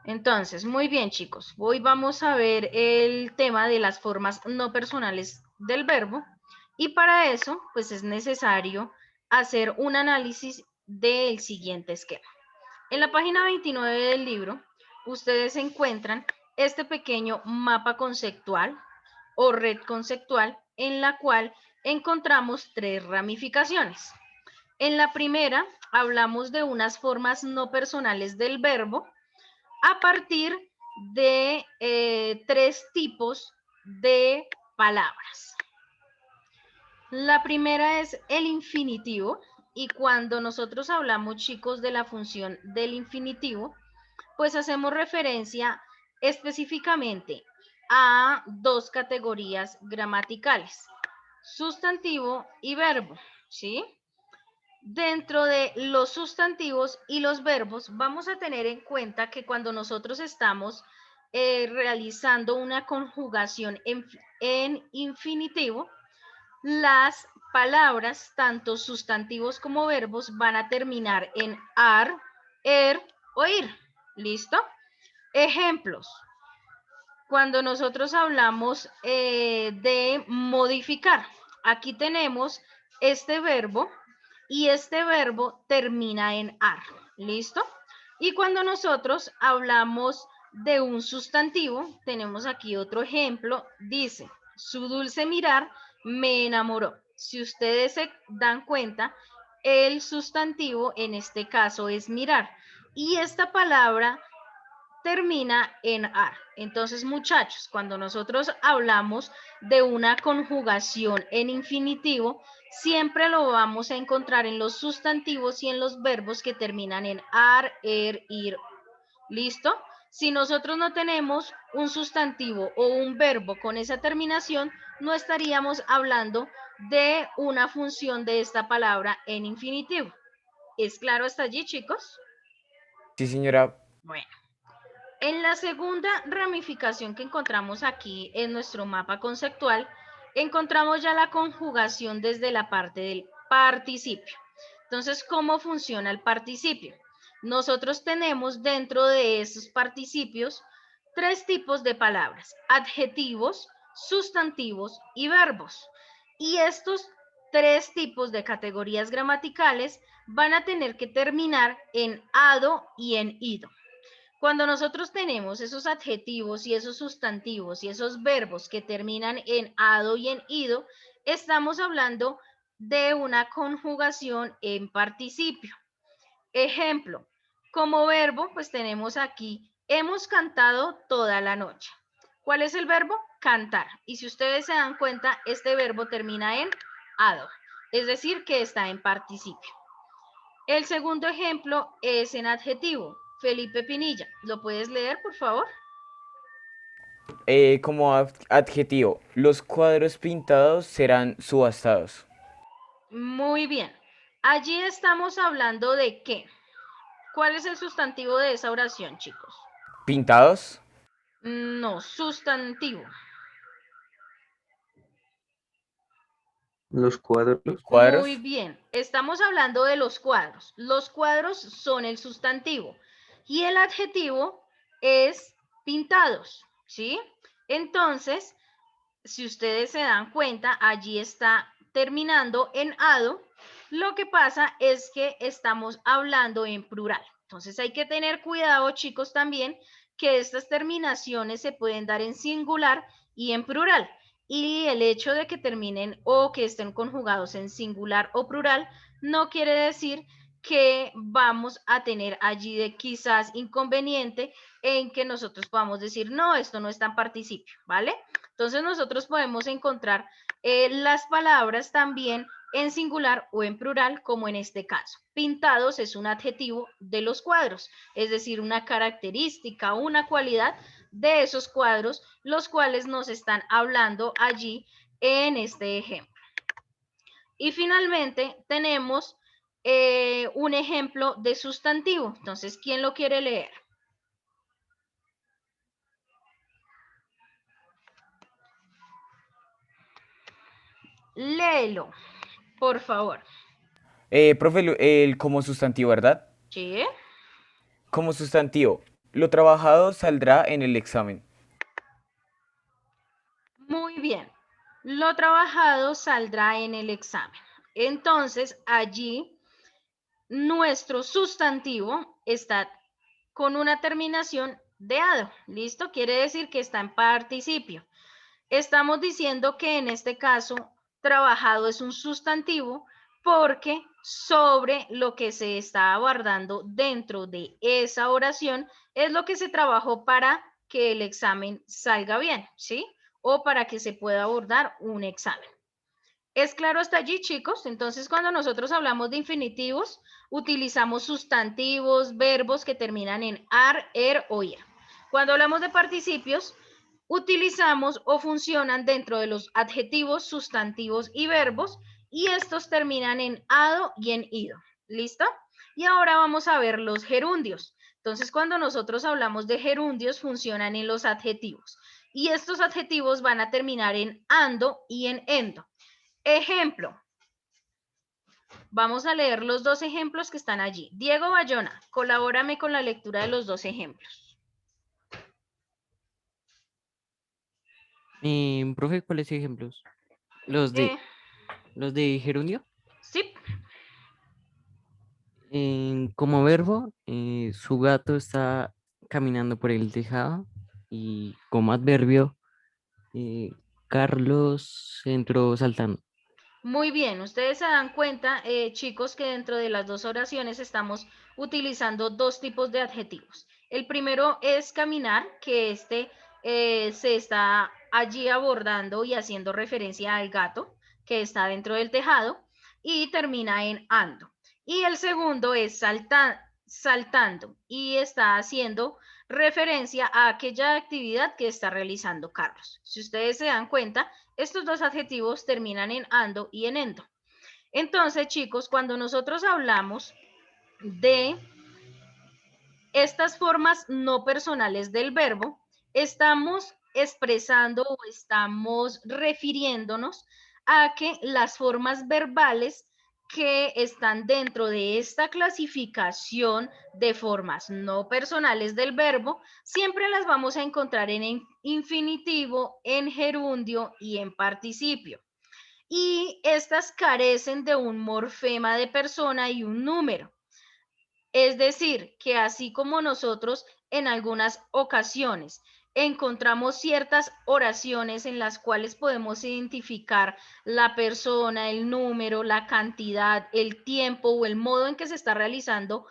Entonces, muy bien, chicos. Hoy vamos a ver el tema de las formas no personales del verbo y para eso, pues es necesario hacer un análisis del siguiente esquema. En la página 29 del libro, ustedes encuentran este pequeño mapa conceptual o red conceptual en la cual encontramos tres ramificaciones. En la primera, hablamos de unas formas no personales del verbo a partir de tres tipos de palabras. La primera es el infinitivo y cuando nosotros hablamos, chicos, de la función del infinitivo, pues hacemos referencia específicamente a dos categorías gramaticales, sustantivo y verbo, ¿sí? Dentro de los sustantivos y los verbos, vamos a tener en cuenta que cuando nosotros estamos realizando una conjugación en infinitivo, las palabras, tanto sustantivos como verbos, van a terminar en ar, er o ir. ¿Listo? Ejemplos. Cuando nosotros hablamos de modificar, aquí tenemos este verbo y este verbo termina en ar. ¿Listo? Y cuando nosotros hablamos de un sustantivo, tenemos aquí otro ejemplo, dice, su dulce mirar me enamoró. Si ustedes se dan cuenta, el sustantivo en este caso es mirar. Y esta palabra termina en ar. Entonces, muchachos, cuando nosotros hablamos de una conjugación en infinitivo, siempre lo vamos a encontrar en los sustantivos y en los verbos que terminan en ar, er, ir. ¿Listo? Si nosotros no tenemos un sustantivo o un verbo con esa terminación, no estaríamos hablando de una función de esta palabra en infinitivo. ¿Es claro hasta allí, chicos? Sí, señora. Bueno. En la segunda ramificación que encontramos aquí en nuestro mapa conceptual, encontramos ya la conjugación desde la parte del participio. Entonces, ¿cómo funciona el participio? Nosotros tenemos dentro de esos participios tres tipos de palabras, adjetivos, sustantivos y verbos. Y estos tres tipos de categorías gramaticales van a tener que terminar en ado y en ido. Cuando nosotros tenemos esos adjetivos y esos sustantivos y esos verbos que terminan en ado y en ido, estamos hablando de una conjugación en participio. Ejemplo, como verbo, pues tenemos aquí, hemos cantado toda la noche. ¿Cuál es el verbo? Cantar. Y si ustedes se dan cuenta, este verbo termina en ado, es decir, que está en participio. El segundo ejemplo es en adjetivo. Felipe Pinilla. ¿Lo puedes leer, por favor? Como adjetivo, los cuadros pintados serán subastados. Muy bien. Allí estamos hablando de qué. ¿Cuál es el sustantivo de esa oración, chicos? ¿Pintados? No, sustantivo. Los cuadros. ¿Los Muy cuadros? bien. Estamos hablando de los cuadros. Los cuadros son el sustantivo y el adjetivo es pintados, ¿sí? Entonces, si ustedes se dan cuenta, allí está terminando en ado. Lo que pasa es que estamos hablando en plural. Entonces hay que tener cuidado, chicos, también que estas terminaciones se pueden dar en singular y en plural. Y el hecho de que terminen o que estén conjugados en singular o plural no quiere decir que vamos a tener allí de quizás inconveniente en que nosotros podamos decir, no, esto no está en participio, ¿vale? Entonces nosotros podemos encontrar las palabras también en singular o en plural, como en este caso. Pintados es un adjetivo de los cuadros, es decir, una característica, una cualidad de esos cuadros, los cuales nos están hablando allí en este ejemplo. Y finalmente tenemos un ejemplo de sustantivo. Entonces, ¿quién lo quiere leer? Léelo, por favor. Profe, como sustantivo, ¿verdad? ¿Sí? Como sustantivo. Lo trabajado saldrá en el examen. Muy bien. Lo trabajado saldrá en el examen. Entonces, allí nuestro sustantivo está con una terminación de ado. ¿Listo? Quiere decir que está en participio. Estamos diciendo que en este caso, trabajado es un sustantivo porque sobre lo que se está abordando dentro de esa oración es lo que se trabajó para que el examen salga bien, ¿sí? O para que se pueda abordar un examen. ¿Es claro hasta allí, chicos? Entonces, cuando nosotros hablamos de infinitivos, utilizamos sustantivos, verbos que terminan en ar, er o ir. Cuando hablamos de participios, utilizamos o funcionan dentro de los adjetivos, sustantivos y verbos, y estos terminan en ado y en ido. ¿Listo? Y ahora vamos a ver los gerundios. Entonces, cuando nosotros hablamos de gerundios, funcionan en los adjetivos. Y estos adjetivos van a terminar en ando y en endo. Ejemplo, vamos a leer los dos ejemplos que están allí. Diego Bayona, colabórame con la lectura de los dos ejemplos. Profe, ¿cuáles ejemplos? Los Eh, de, los de gerundio. sí, Como verbo, su gato está caminando por el tejado y como adverbio, eh, Carlos entró saltando. muy bien. Ustedes se dan cuenta, chicos, que dentro de las dos oraciones estamos utilizando dos tipos de adjetivos. El primero es caminar, que se está allí abordando y haciendo referencia al gato que está dentro del tejado y termina en ando. Y el segundo es saltando y está haciendo referencia a aquella actividad que está realizando Carlos. Si ustedes se dan cuenta, estos dos adjetivos terminan en ando y en endo. Entonces, chicos, cuando nosotros hablamos de estas formas no personales del verbo, estamos expresando o estamos refiriéndonos a que las formas verbales que están dentro de esta clasificación de formas no personales del verbo, siempre las vamos a encontrar en infinitivo, en gerundio y en participio. Y estas carecen de un morfema de persona y un número. Es decir, que así como nosotros en algunas ocasiones encontramos ciertas oraciones en las cuales podemos identificar la persona, el número, la cantidad, el tiempo o el modo en que se está realizando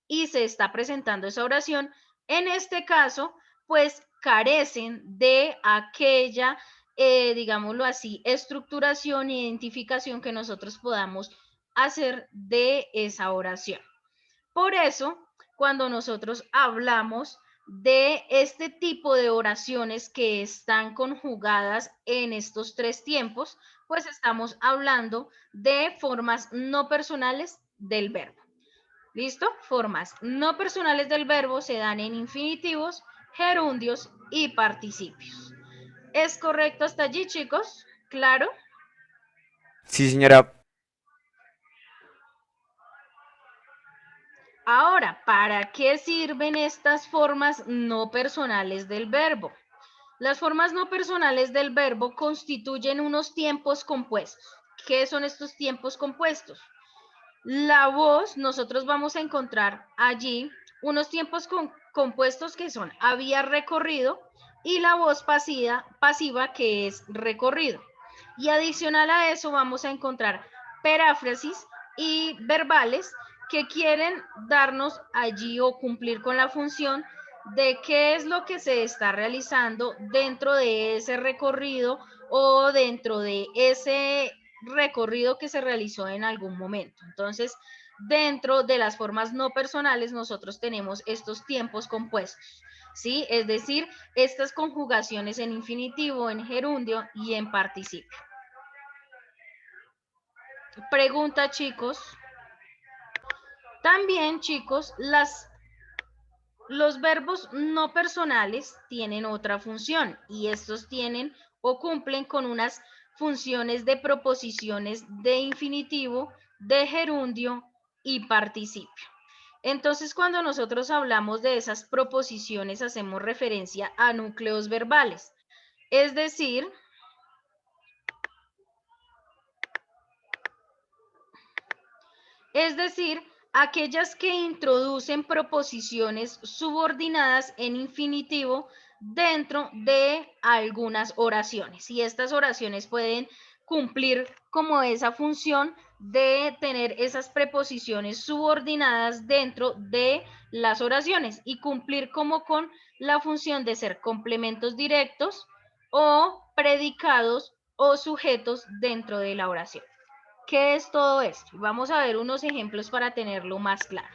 y se está presentando esa oración, en este caso, pues carecen de aquella, digámoslo así, estructuración e identificación que nosotros podamos hacer de esa oración. Por eso, cuando nosotros hablamos de este tipo de oraciones que están conjugadas en estos tres tiempos, pues estamos hablando de formas no personales del verbo. ¿Listo? Formas no personales del verbo se dan en infinitivos, gerundios y participios. ¿Es correcto hasta allí, chicos? ¿Claro? Sí, señora. Ahora, ¿para qué sirven estas formas no personales del verbo? Las formas no personales del verbo constituyen unos tiempos compuestos. ¿Qué son estos tiempos compuestos? La voz, nosotros vamos a encontrar allí unos tiempos compuestos que son había recorrido y la voz pasiva que es recorrido. Y adicional a eso vamos a encontrar peráfrasis y verbales que quieren darnos allí o cumplir con la función de qué es lo que se está realizando dentro de ese recorrido o dentro de ese recorrido que se realizó en algún momento. Entonces, dentro de las formas no personales, nosotros tenemos estos tiempos compuestos, ¿sí? Es decir, estas conjugaciones en infinitivo, en gerundio y en participio. Pregunta, chicos. También, chicos, los verbos no personales tienen otra función y estos tienen o cumplen con unas funciones de proposiciones de infinitivo, de gerundio y participio. Entonces, cuando nosotros hablamos de esas proposiciones, hacemos referencia a núcleos verbales. Es decir, aquellas que introducen proposiciones subordinadas en infinitivo dentro de algunas oraciones. Y estas oraciones pueden cumplir como esa función de tener esas preposiciones subordinadas dentro de las oraciones y cumplir como con la función de ser complementos directos o predicados o sujetos dentro de la oración. ¿Qué es todo esto? Vamos a ver unos ejemplos para tenerlo más claro.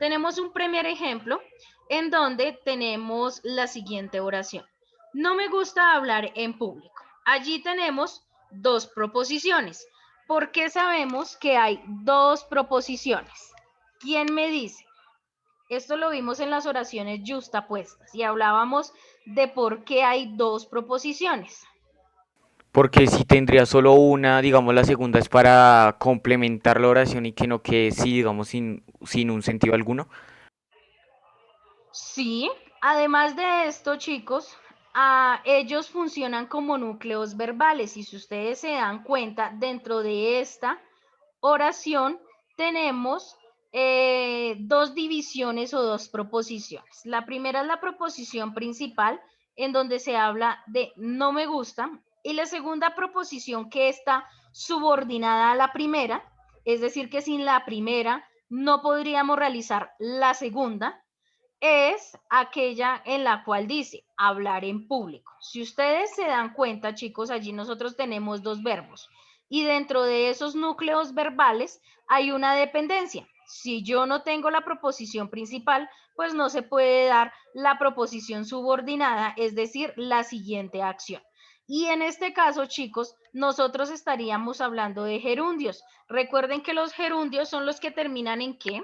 Tenemos un primer ejemplo en donde tenemos la siguiente oración. No me gusta hablar en público. Allí tenemos dos proposiciones. ¿Por qué sabemos que hay dos proposiciones? ¿Quién me dice? Esto lo vimos en las oraciones yuxtapuestas y hablábamos de por qué hay dos proposiciones. Porque si tendría solo una, digamos, la segunda es para complementar la oración y que no quede, sí, digamos, sin un sentido alguno. Sí, además de esto, chicos, ellos funcionan como núcleos verbales y si ustedes se dan cuenta, dentro de esta oración tenemos dos divisiones o dos proposiciones. La primera es la proposición principal, en donde se habla de no me gusta, y la segunda proposición que está subordinada a la primera, es decir, que sin la primera no podríamos realizar la segunda, es aquella en la cual dice hablar en público. Si ustedes se dan cuenta, chicos, allí nosotros tenemos dos verbos y dentro de esos núcleos verbales hay una dependencia. Si yo no tengo la proposición principal, pues no se puede dar la proposición subordinada, es decir, la siguiente acción. Y en este caso, chicos, nosotros estaríamos hablando de gerundios. Recuerden que los gerundios son los que terminan en ¿qué?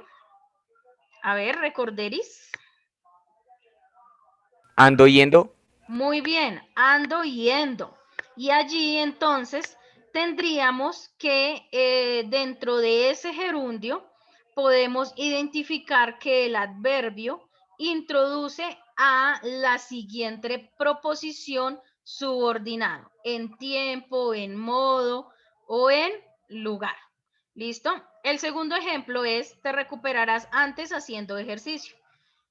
A ver, recorderis. Ando yendo. Muy bien, ando yendo. Y allí entonces tendríamos que dentro de ese gerundio podemos identificar que el adverbio introduce a la siguiente proposición subordinado en tiempo, en modo o en lugar. ¿Listo? El segundo ejemplo es te recuperarás antes haciendo ejercicio.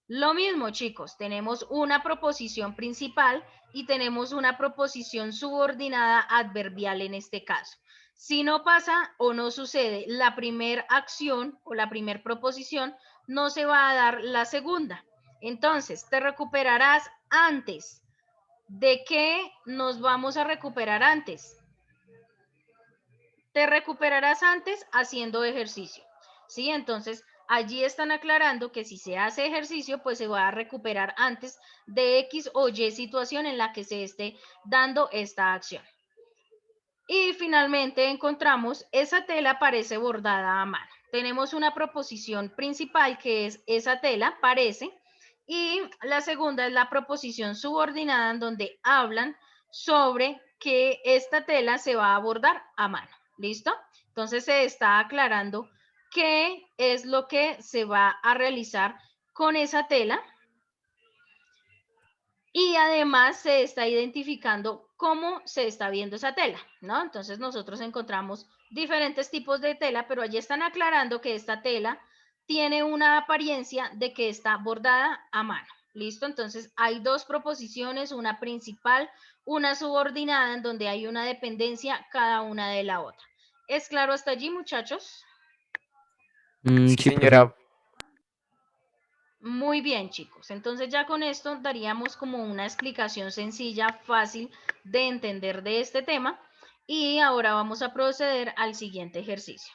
Lo mismo, chicos, tenemos una proposición principal y tenemos una proposición subordinada adverbial en este caso. Si no pasa o no sucede la primera acción o la primera proposición, no se va a dar la segunda. Entonces, te recuperarás antes. ¿De qué nos vamos a recuperar antes? Te recuperarás antes haciendo ejercicio. ¿Sí? Entonces, allí están aclarando que si se hace ejercicio, pues se va a recuperar antes de X o Y situación en la que se esté dando esta acción. Y finalmente encontramos, esa tela parece bordada a mano. Tenemos una proposición principal que es esa tela parece, y la segunda es la proposición subordinada en donde hablan sobre que esta tela se va a bordar a mano. ¿Listo? Entonces se está aclarando qué es lo que se va a realizar con esa tela y además se está identificando cómo se está viendo esa tela, ¿no? Entonces nosotros encontramos diferentes tipos de tela, pero allí están aclarando que esta tela tiene una apariencia de que está bordada a mano. ¿Listo? Entonces hay dos proposiciones, una principal, una subordinada, en donde hay una dependencia cada una de la otra. ¿Es claro hasta allí, muchachos? Sí, Sí, profe. señora. Muy bien, chicos. Entonces ya con esto daríamos como una explicación sencilla, fácil de entender de este tema. Y ahora vamos a proceder al siguiente ejercicio.